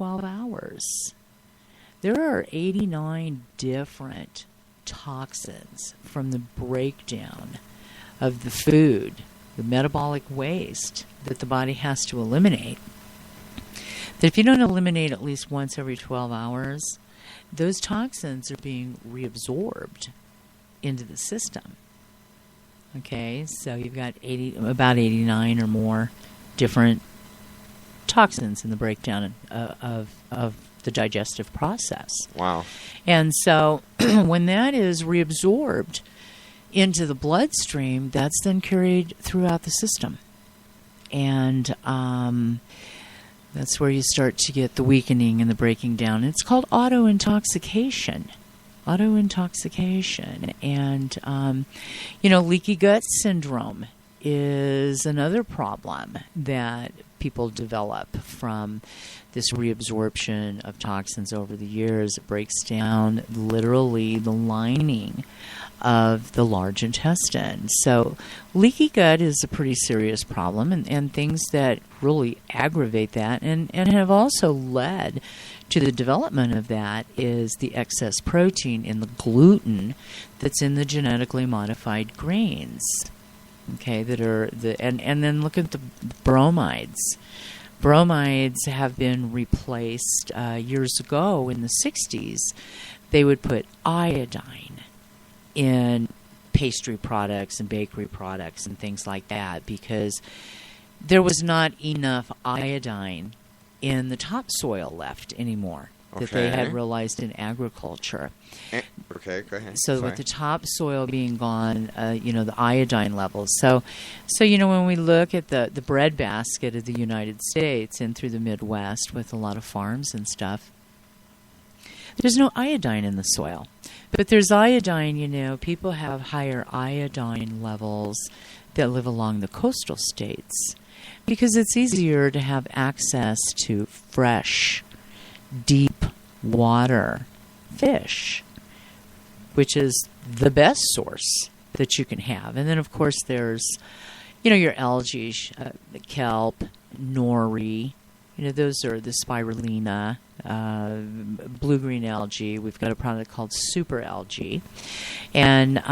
12 hours. There are 89 different toxins from the breakdown of the food, the metabolic waste that the body has to eliminate. That if you don't eliminate at least once every 12 hours, those toxins are being reabsorbed into the system. Okay, so you've got about 89 or more different toxins in the breakdown of the digestive process. Wow. And so when that is reabsorbed into the bloodstream, that's then carried throughout the system. And that's where you start to get the weakening and the breaking down. It's called autointoxication. Autointoxication. And, leaky gut syndrome is another problem that people develop from this reabsorption of toxins over the years. It breaks down literally the lining of the large intestine. So leaky gut is a pretty serious problem, and things that really aggravate that and have also led to the development of that is the excess protein in the gluten that's in the genetically modified grains. Okay, that are and then look at the bromides. Bromides have been replaced years ago in the 60s. They would put iodine in pastry products and bakery products and things like that because there was not enough iodine in the topsoil left anymore that they had realized in agriculture. Okay, go ahead. So with the topsoil being gone, the iodine levels. So when we look at the breadbasket of the United States and through the Midwest with a lot of farms and stuff, there's no iodine in the soil. But there's iodine, people have higher iodine levels that live along the coastal states because it's easier to have access to fresh, deep water fish, which is the best source that you can have. And then, of course, there's, your algae, kelp, nori. Those are the spirulina, blue-green algae. We've got a product called super algae. And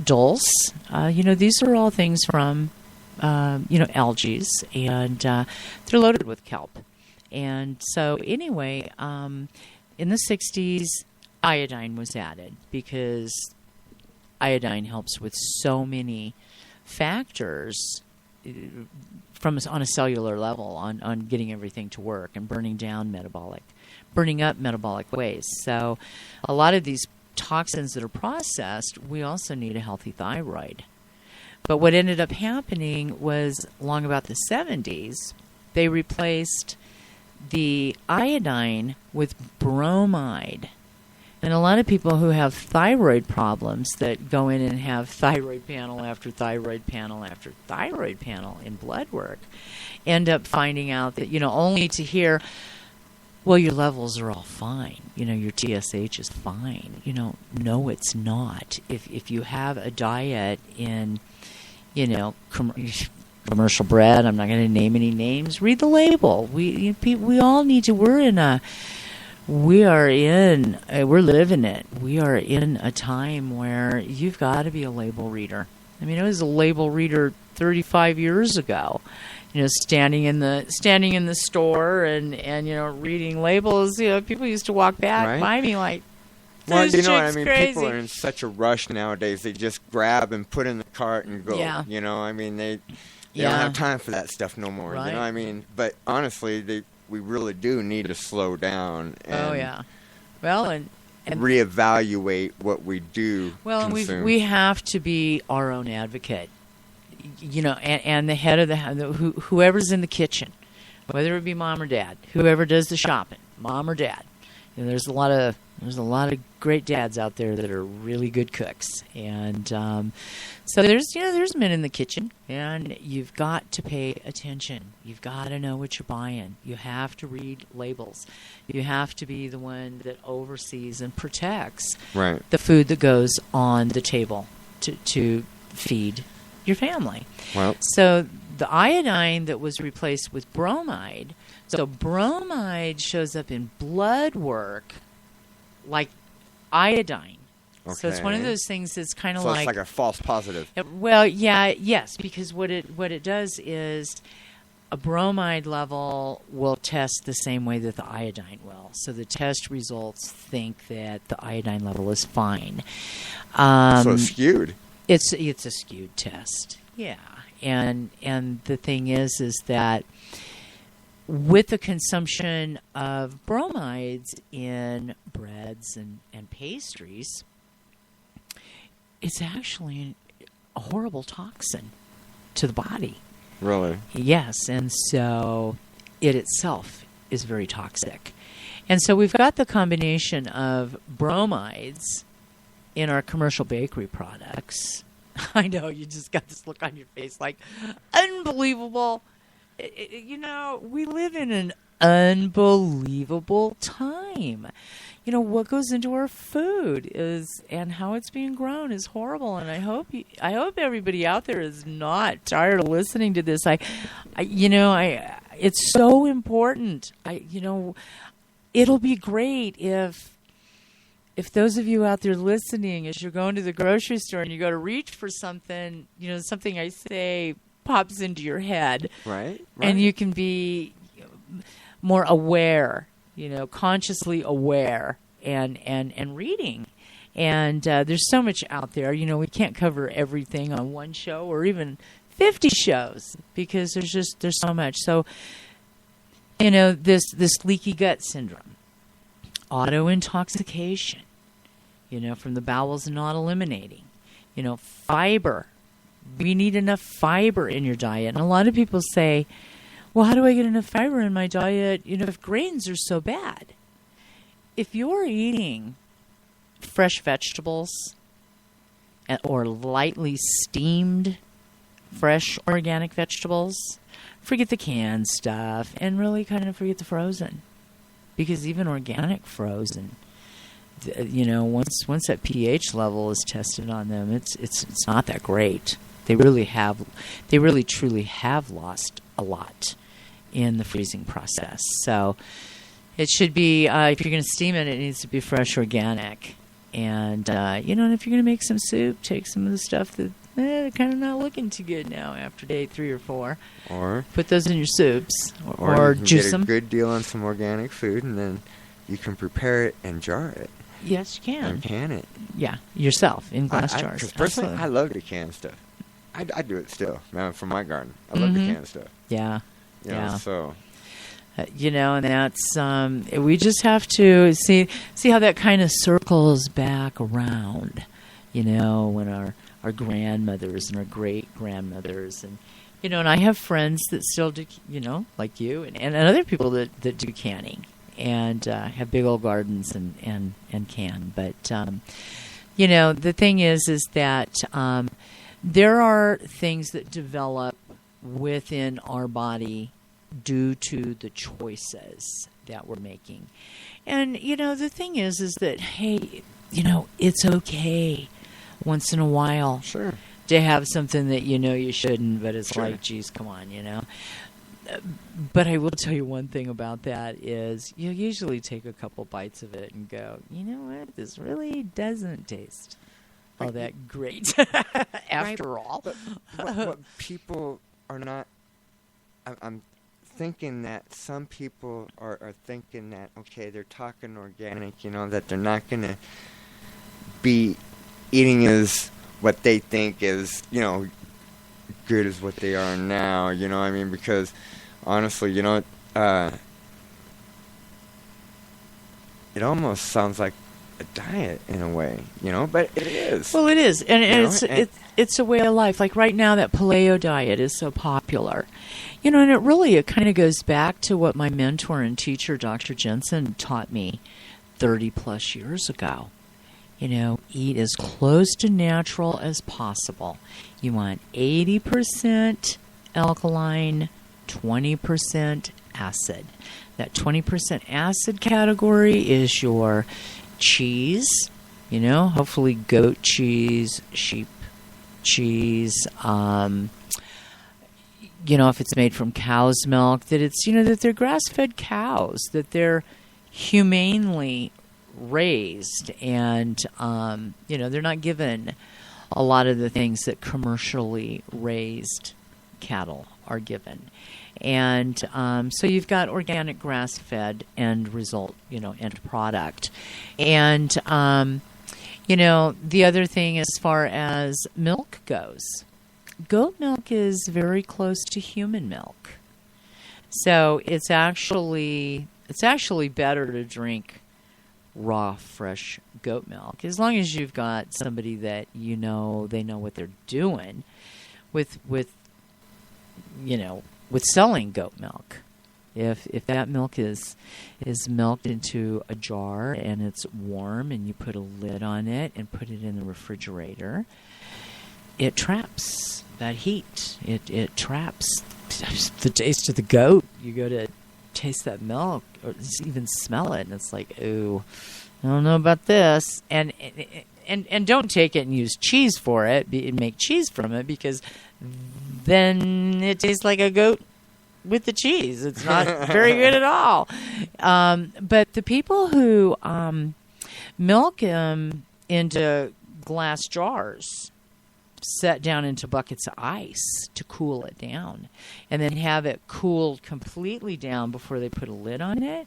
dulse, these are all things from, algae, and they're loaded with kelp. And so anyway, in the 60s, iodine was added because iodine helps with so many factors on a cellular level on getting everything to work and burning up metabolic waste. So a lot of these toxins that are processed, we also need a healthy thyroid. But what ended up happening was along about the 70s, they replaced the iodine with bromide. And a lot of people who have thyroid problems that go in and have thyroid panel after thyroid panel after thyroid panel in blood work end up finding out that, only to hear, well, your levels are all fine. Your TSH is fine. No, it's not. If you have a diet in, commercial bread, I'm not going to name any names, read the label. We all need to, we're living it. We are in a time where you've got to be a label reader. I mean, I was a label reader 35 years ago. Standing in the store and reading labels. People used to walk back by me like, well, this chick's crazy. People are in such a rush nowadays. They just grab and put in the cart and go. Yeah. They don't have time for that stuff no more. Right. But honestly, we really do need to slow down. And and reevaluate what we do. Well, and we have to be our own advocate. And the head of whoever's in the kitchen, whether it be mom or dad, whoever does the shopping, mom or dad. There's a lot of great dads out there that are really good cooks, and so there's men in the kitchen, and you've got to pay attention. You've got to know what you're buying. You have to read labels. You have to be the one that oversees and protects the food that goes on the table to feed your family. Well, so the iodine that was replaced with bromide. So bromide shows up in blood work like iodine. Okay. So it's one of those things that's kind of so like... it's like a false positive. Well, yes, because what it does is a bromide level will test the same way that the iodine will. So the test results think that the iodine level is fine. So it's skewed. It's a skewed test. Yeah. And the thing is that with the consumption of bromides in breads and pastries, it's actually a horrible toxin to the body. Really? Yes, and so it itself is very toxic. And so we've got the combination of bromides in our commercial bakery products. I know, you just got this look on your face like, unbelievable. We live in an unbelievable time. What goes into our food and how it's being grown is horrible. And I hope everybody out there is not tired of listening to this. It's so important. It'll be great if those of you out there listening, as you're going to the grocery store and you go to reach for something, something I say pops into your head. Right. And you can be more aware, consciously aware and reading. And there's so much out there. We can't cover everything on one show or even 50 shows because there's so much. So, this leaky gut syndrome, auto-intoxication, from the bowels not eliminating, fiber. We need enough fiber in your diet. And a lot of people say, well, how do I get enough fiber in my diet, if grains are so bad? If you're eating fresh vegetables or lightly steamed fresh organic vegetables, forget the canned stuff and really kind of forget the frozen. Because even organic frozen, once that pH level is tested on them, it's not that great. They really truly have lost a lot in the freezing process. So it should be, if you're going to steam it, it needs to be fresh organic. And, and if you're going to make some soup, take some of the stuff that they're kind of not looking too good now after day 3 or 4. Or put those in your soups or you can juice get them. a good deal on some organic food, and then you can prepare it and jar it. Yes, you can. And can it. Yeah, yourself in glass jars. Because personally, Absolutely. I love to can stuff. I do it still, from my garden. I love to can stuff. Yeah. So. And that's we just have to see how that kind of circles back around. When our grandmothers and our great grandmothers and I have friends that still do, like you and other people that do canning and have big old gardens and can. But the thing is that there are things that develop within our body due to the choices that we're making. And, the thing is that, hey, it's okay once in a while to have something that you shouldn't, but it's like, geez, come on, But I will tell you one thing about that is you usually take a couple bites of it and go, you know what, this really doesn't taste all that great after all. But what people are not, I'm thinking that some people are thinking that, okay, they're talking organic, that they're not going to be eating as what they think is, good as what they are now, because honestly, it almost sounds like a diet in a way, but it is. Well, it is, and it's a way of life. Like right now, that paleo diet is so popular, and it kind of goes back to what my mentor and teacher, Dr. Jensen, taught me 30 plus years ago. Eat as close to natural as possible. You want 80% alkaline, 20% acid. That 20% acid category is your cheese, hopefully goat cheese, sheep cheese, if it's made from cow's milk, that it's, that they're grass-fed cows, that they're humanely raised, and, they're not given a lot of the things that commercially raised cattle are given. And so you've got organic grass-fed end result, end product. And, the other thing as far as milk goes, goat milk is very close to human milk. So it's actually better to drink raw, fresh goat milk, as long as you've got somebody that they know what they're doing with selling goat milk. If that milk is milked into a jar and it's warm and you put a lid on it and put it in the refrigerator, it traps that heat. It traps the taste of the goat. You go to taste that milk or even smell it, and it's like, ooh, I don't know about this. And don't take it and use cheese for it and make cheese from it, because then it tastes like a goat with the cheese. It's not very good at all. But the people who milk into glass jars, set down into buckets of ice to cool it down, and then have it cooled completely down before they put a lid on it.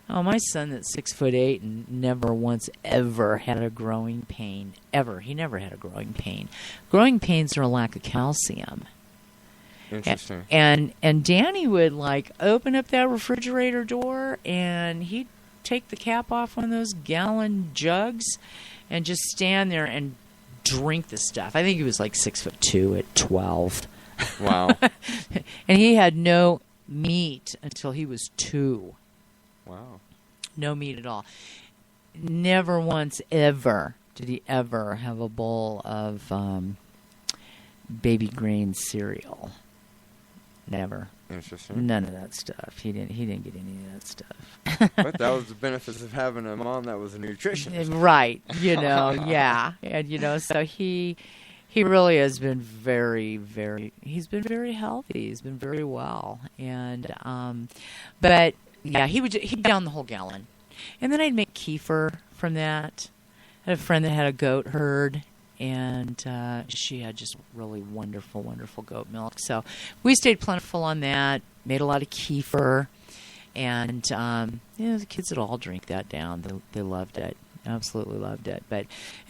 Oh, my son that's 6'8" and never once ever had a growing pain. Ever. He never had a growing pain. Growing pains are a lack of calcium. Interesting. And Danny would open up that refrigerator door, and he'd take the cap off one of those gallon jugs and just stand there and drink the stuff. I think he was 6'2" at 12. Wow. And he had no meat until he was 2. Wow. No meat at all. Never once ever did he ever have a bowl of baby grain cereal. Never. Interesting. None of that stuff. He didn't get any of that stuff. But that was the benefits of having a mom that was a nutritionist. Right. Yeah. And so he really has been very, very, he's been very healthy. He's been very well. And but yeah, he'd down the whole gallon. And then I'd make kefir from that. I had a friend that had a goat herd, and she had just really wonderful, wonderful goat milk. So we stayed plentiful on that, made a lot of kefir, and the kids would all drink that down. They loved it, absolutely loved it.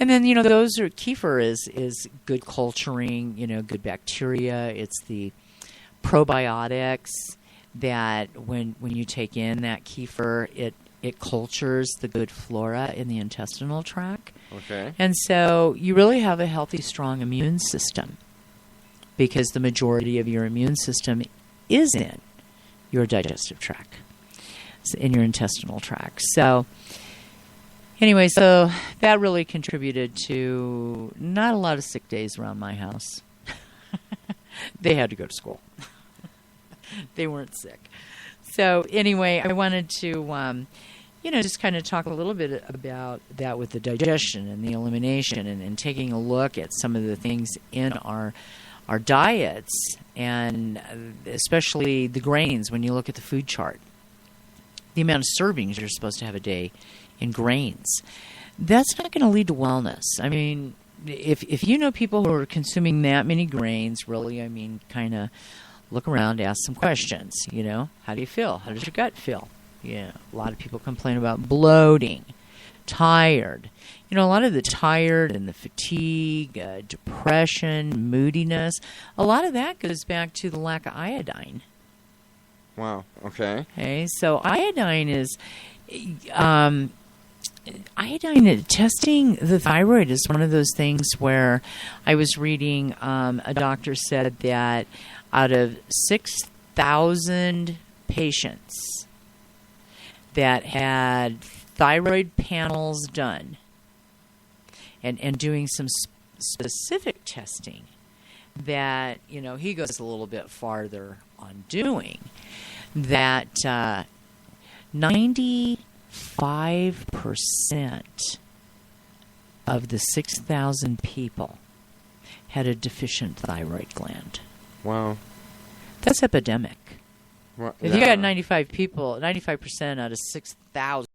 And then kefir is good culturing, good bacteria. It's the probiotics that when you take in that kefir, it cultures the good flora in the intestinal tract. Okay. And so you really have a healthy, strong immune system, because the majority of your immune system is in your digestive tract, in your intestinal tract. So anyway, so that really contributed to not a lot of sick days around my house. They had to go to school. They weren't sick. So anyway, I wanted to just kind of talk a little bit about that with the digestion and the elimination, and taking a look at some of the things in our diets, and especially the grains. When you look at the food chart, the amount of servings you're supposed to have a day in grains, that's not going to lead to wellness. I mean, if you know people who are consuming that many grains, really, kind of look around, ask some questions. How do you feel? How does your gut feel? A lot of people complain about bloating, tired. A lot of the tired and the fatigue, depression, moodiness, a lot of that goes back to the lack of iodine. Wow. Okay. Okay, so iodine is... iodine testing the thyroid is one of those things where I was reading a doctor said that out of 6,000 patients that had thyroid panels done and doing some specific testing that, he goes a little bit farther on doing, that 95% of the 6,000 people had a deficient thyroid gland. Wow. That's epidemic. Well, If you got 95 people, 95% out of 6,000